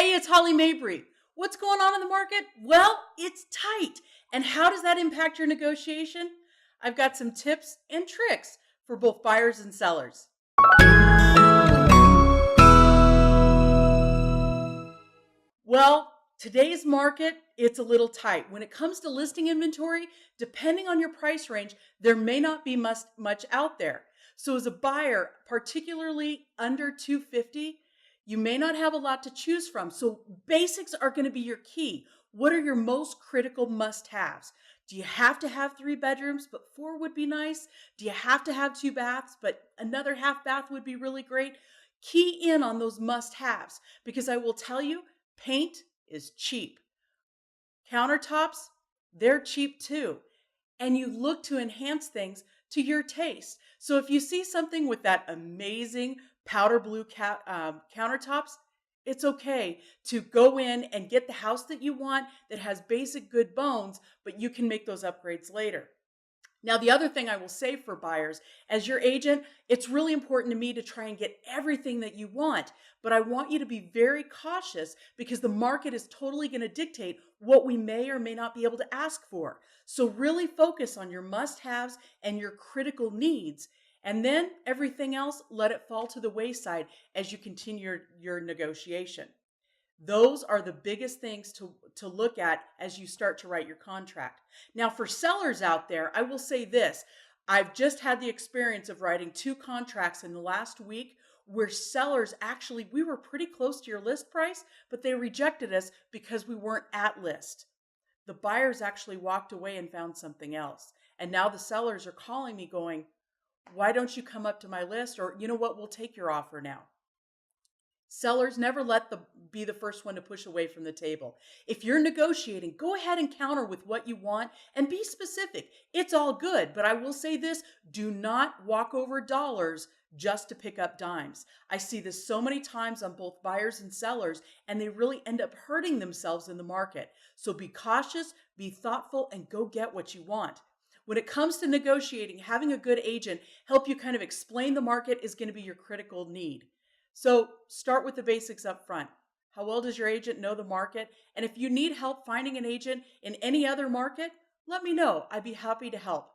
Hey, it's Holly Maybery. What's going on in the market? Well, it's tight. And how does that impact your negotiation? I've got some tips and tricks for both buyers and sellers. Well, today's market, it's a little tight. When it comes to listing inventory, depending on your price range, there may not be much out there. So as a buyer, particularly under 250, you may not have a lot to choose from. So basics are going to be your key. What are your most critical must-haves? Do you have to have 3 bedrooms, but 4 would be nice? Do you have to have 2 baths, but another half bath would be really great? Key in on those must-haves, because I will tell you, paint is cheap. Countertops, they're cheap too. And you look to enhance things to your taste. So if you see something with that amazing powder blue countertops, it's okay to go in and get the house that you want that has basic good bones, but you can make those upgrades later. Now, the other thing I will say for buyers, as your agent, it's really important to me to try and get everything that you want, but I want you to be very cautious because the market is totally going to dictate what we may or may not be able to ask for. So really focus on your must-haves and your critical needs, and then everything else, let it fall to the wayside as you continue your negotiation. Those are the biggest things to look at as you start to write your contract. Now, for sellers out there, I will say this. I've just had the experience of writing 2 contracts in the last week where sellers actually, we were pretty close to your list price, but they rejected us because we weren't at list. The buyers actually walked away and found something else. And now the sellers are calling me going, why don't you come up to my list? Or, you know what, we'll take your offer now. Sellers never be the first one to push away from the table. If you're negotiating, go ahead and counter with what you want and be specific. It's all good, but I will say this, do not walk over dollars just to pick up dimes. I see this so many times on both buyers and sellers, and they really end up hurting themselves in the market. So be cautious, be thoughtful, and go get what you want. When it comes to negotiating, having a good agent help you kind of explain the market is going to be your critical need. So start with the basics up front. How well does your agent know the market? And if you need help finding an agent in any other market, let me know. I'd be happy to help.